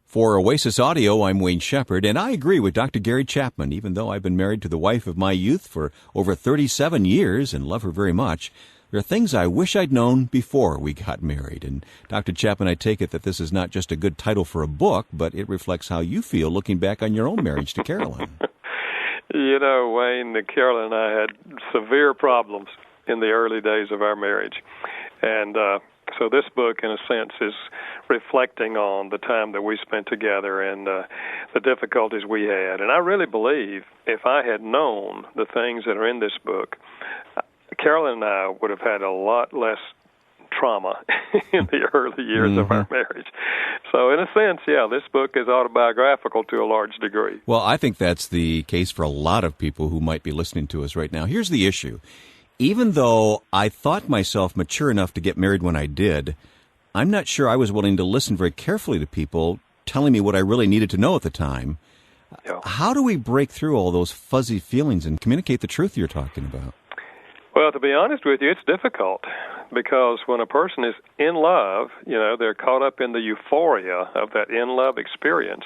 For Oasis Audio, I'm Wayne Shepherd, and I agree with Dr. Gary Chapman. Even though I've been married to the wife of my youth for over 37 years and love her very much, there are things I wish I'd known before we got married. And Dr. Chapman, I take it that this is not just a good title for a book, but it reflects how you feel looking back on your own marriage to Carolyn. You know, Wayne, Carolyn and I had severe problems in the early days of our marriage. And so this book, in a sense, is reflecting on the time that we spent together and the difficulties we had. And I really believe if I had known the things that are in this book, Carolyn and I would have had a lot less trauma in the early years of our marriage. So in a sense, yeah, this book is autobiographical to a large degree. Well, I think that's the case for a lot of people who might be listening to us right now. Here's the issue. Even though I thought myself mature enough to get married when I did, I'm not sure I was willing to listen very carefully to people telling me what I really needed to know at the time. Yeah. How do we break through all those fuzzy feelings and communicate the truth you're talking about? Well, to be honest with you, it's difficult because when a person is in love, you know, they're caught up in the euphoria of that in-love experience.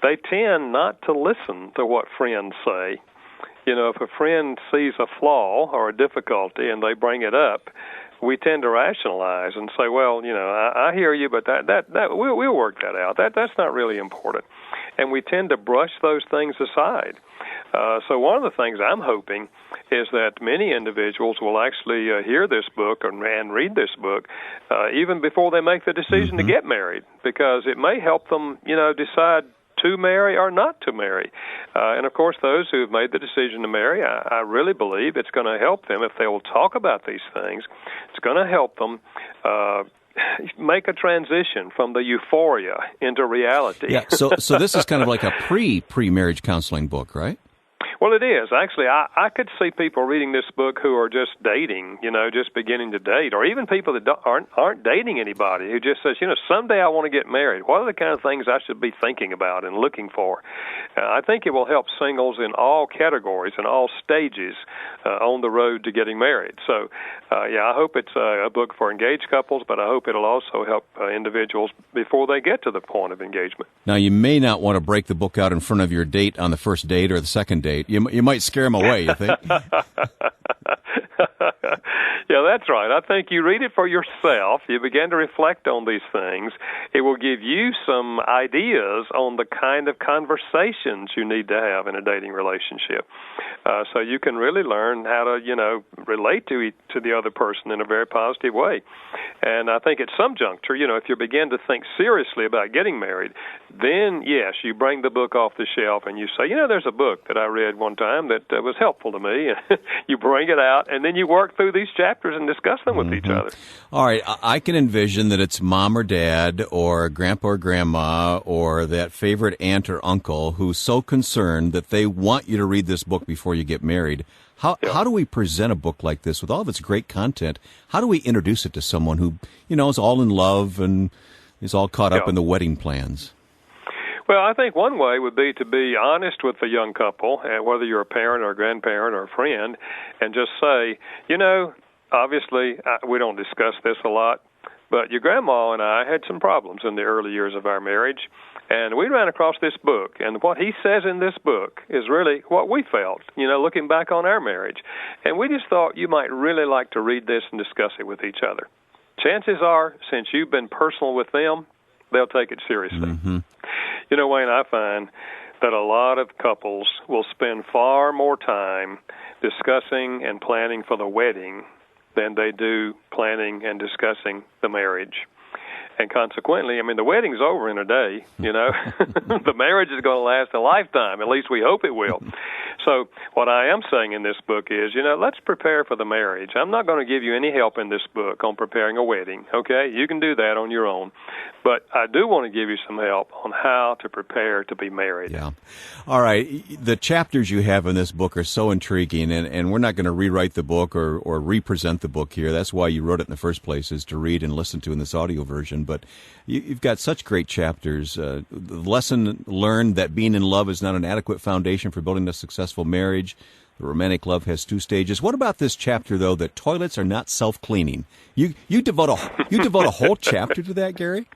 They tend not to listen to what friends say. You know, if a friend sees a flaw or a difficulty and they bring it up, we tend to rationalize and say, well, you know, I hear you, but that we'll work that out. That's not really important. And we tend to brush those things aside. So one of the things I'm hoping is that many individuals will actually hear this book and read this book even before they make the decision to get married, because it may help them, you know, decide to marry or not to marry. And, of course, those who have made the decision to marry, I really believe it's going to help them if they will talk about these things. It's going to help them make a transition from the euphoria into reality. Yeah, so this is kind of like a pre-marriage counseling book, right? Well, it is. Actually, I could see people reading this book who are just dating, you know, just beginning to date, or even people that aren't dating anybody, who just says, you know, someday I want to get married. What are the kind of things I should be thinking about and looking for? I think it will help singles in all categories and all stages on the road to getting married. So, yeah, I hope it's a book for engaged couples, but I hope it'll also help individuals before they get to the point of engagement. Now, you may not want to break the book out in front of your date on the first date or the second date. You might scare them away, you think? Yeah, that's right. I think you read it for yourself. You begin to reflect on these things. It will give you some ideas on the kind of conversations you need to have in a dating relationship. So you can really learn how to, you know, relate to the other person in a very positive way. And I think at some juncture, you know, if you begin to think seriously about getting married, then, yes, you bring the book off the shelf and you say, you know, there's a book that I read one time that was helpful to me. You bring it out, and then you work through these chapters and discuss them with each other. All right, I can envision that it's mom or dad or grandpa or grandma or that favorite aunt or uncle who's so concerned that they want you to read this book before you get married. How do we present a book like this with all of its great content? How do we introduce it to someone who, you know, is all in love and is all caught up in the wedding plans? Well, I think one way would be to be honest with the young couple, whether you're a parent or a grandparent or a friend, and just say, you know, obviously we don't discuss this a lot, but your grandma and I had some problems in the early years of our marriage, and we ran across this book, and what he says in this book is really what we felt, you know, looking back on our marriage. And we just thought you might really like to read this and discuss it with each other. Chances are, since you've been personal with them, they'll take it seriously. You know, Wayne, I find that a lot of couples will spend far more time discussing and planning for the wedding than they do planning and discussing the marriage. And consequently, I mean, the wedding's over in a day, you know. The marriage is going to last a lifetime. At least we hope it will. So what I am saying in this book is, you know, let's prepare for the marriage. I'm not going to give you any help in this book on preparing a wedding, okay? You can do that on your own. But I do want to give you some help on how to prepare to be married. Yeah. All right. The chapters you have in this book are so intriguing, and we're not going to rewrite the book or represent the book here. That's why you wrote it in the first place, is to read and listen to in this audio version. But you've got such great chapters. The lesson learned that being in love is not an adequate foundation for building a successful marriage. The romantic love has two stages. What about this chapter, though, that toilets are not self-cleaning? You devote a whole chapter to that, Gary?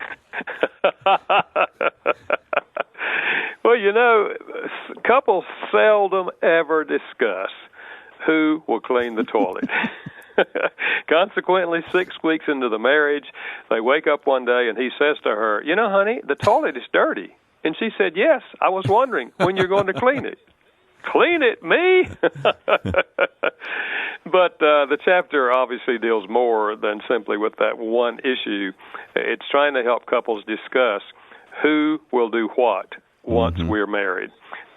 Well, couples seldom ever discuss who will clean the toilet. Consequently, 6 weeks into the marriage, they wake up one day and he says to her, honey, the toilet is dirty. And she said, yes, I was wondering when you're going to clean it. Clean it, me? But the chapter obviously deals more than simply with that one issue. It's trying to help couples discuss who will do what once we're married.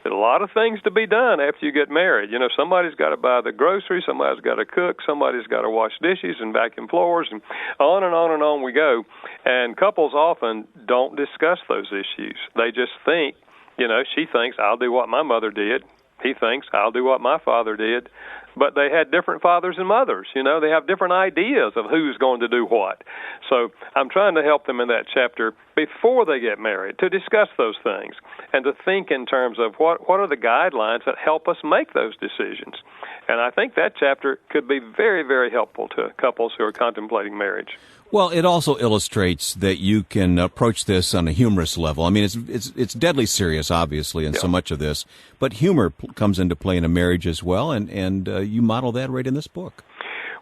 There's a lot of things to be done after you get married. Somebody's got to buy the groceries, somebody's got to cook, somebody's got to wash dishes and vacuum floors, and on and on and on we go. And couples often don't discuss those issues. They just think, she thinks, I'll do what my mother did. He thinks, I'll do what my father did. But they had different fathers and mothers. They have different ideas of who's going to do what. So I'm trying to help them in that chapter before they get married to discuss those things and to think in terms of what are the guidelines that help us make those decisions. And I think that chapter could be very, very helpful to couples who are contemplating marriage. Well, it also illustrates that you can approach this on a humorous level. I mean, it's deadly serious, obviously, in so much of this, but humor comes into play in a marriage as well, and you model that right in this book.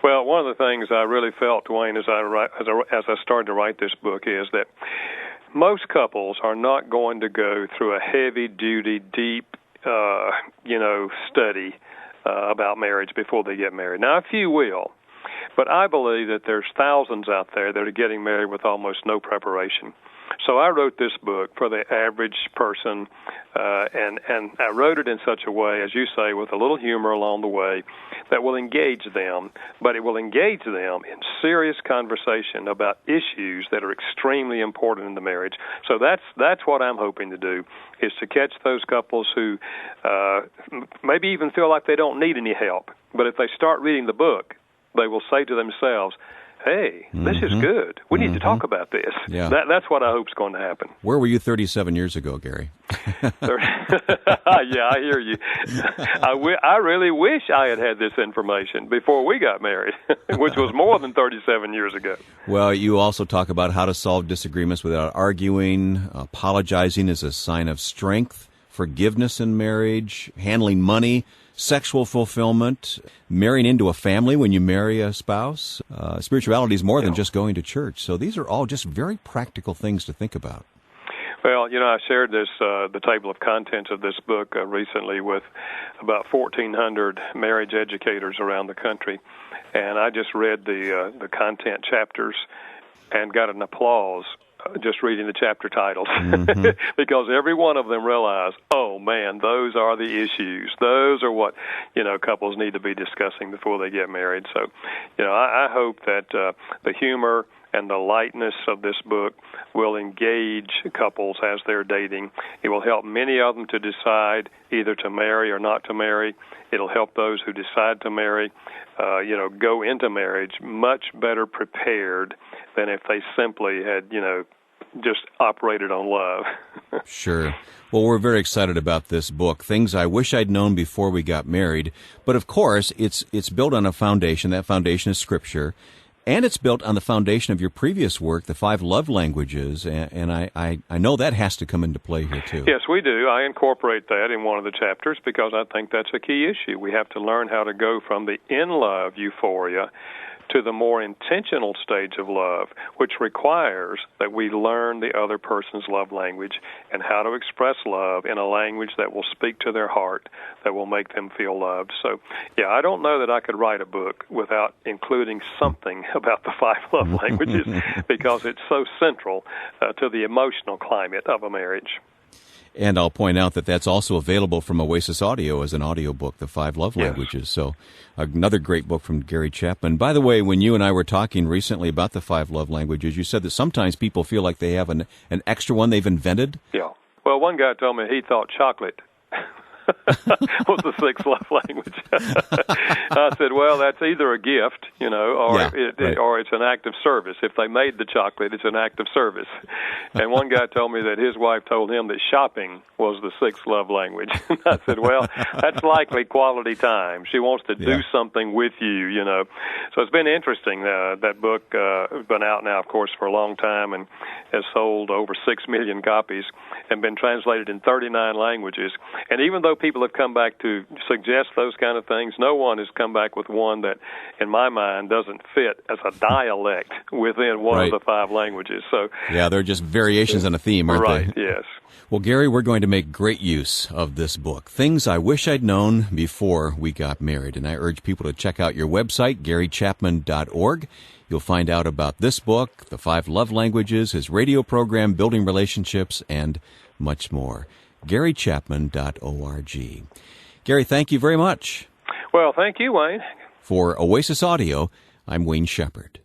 Well, one of the things I really felt, Dwayne, as I started to write this book is that most couples are not going to go through a heavy-duty, deep, study about marriage before they get married. Now, a few will. But I believe that there's thousands out there that are getting married with almost no preparation. So I wrote this book for the average person, and I wrote it in such a way, as you say, with a little humor along the way, that will engage them, but it will engage them in serious conversation about issues that are extremely important in the marriage. So that's what I'm hoping to do, is to catch those couples who maybe even feel like they don't need any help. But if they start reading the book, they will say to themselves, hey, this is good. We need to talk about this. Yeah. That's what I hope is going to happen. Where were you 37 years ago, Gary? Yeah, I hear you. I really wish I had this information before we got married, which was more than 37 years ago. Well, you also talk about how to solve disagreements without arguing, apologizing is a sign of strength, forgiveness in marriage, handling money, sexual fulfillment, marrying into a family when you marry a spouse. Spirituality is more than just going to church. So these are all just very practical things to think about. Well, I shared the table of contents of this book recently with about 1,400 marriage educators around the country, and I just read the content chapters and got an applause just reading the chapter titles, because every one of them realized, oh man, those are the issues. Those are what couples need to be discussing before they get married. So, I hope that the humor and the lightness of this book will engage couples as they're dating. It will help many of them to decide either to marry or not to marry. It'll help those who decide to marry, go into marriage much better prepared than if they simply had, just operated on love. Sure. Well, we're very excited about this book, Things I Wish I'd Known Before We Got Married. But of course, it's built on a foundation. That foundation is Scripture. And it's built on the foundation of your previous work, the 5 love languages, and I know that has to come into play here, too. Yes, we do. I incorporate that in one of the chapters because I think that's a key issue. We have to learn how to go from the in-love euphoria to the more intentional stage of love, which requires that we learn the other person's love language and how to express love in a language that will speak to their heart, that will make them feel loved. So, yeah, I don't know that I could write a book without including something about the 5 love languages because it's so central to the emotional climate of a marriage. And I'll point out that that's also available from Oasis Audio as an audiobook, The 5 Love Languages. So another great book from Gary Chapman. By the way, when you and I were talking recently about the 5 love languages, you said that sometimes people feel like they have an extra one they've invented. Yeah. Well, one guy told me he thought chocolate was the sixth love language. I said, well, that's either a gift, or it's an act of service. If they made the chocolate, it's an act of service. And one guy told me that his wife told him that shopping was the sixth love language. I said, well, that's likely quality time. She wants to do something with you, So it's been interesting. That book has been out now, of course, for a long time and has sold over 6 million copies and been translated in 39 languages. And even though people have come back to suggest those kind of things, no one has come back with one that, in my mind, doesn't fit as a dialect within one of the 5 languages. So yeah, they're just variations on a theme, aren't they? Right, yes. Well, Gary, we're going to make great use of this book, Things I Wish I'd Known Before We Got Married. And I urge people to check out your website, GaryChapman.org. You'll find out about this book, the 5 love languages, his radio program, Building Relationships, and much more. GaryChapman.org. Gary, thank you very much. Well, thank you, Wayne. For Oasis Audio, I'm Wayne Shepherd.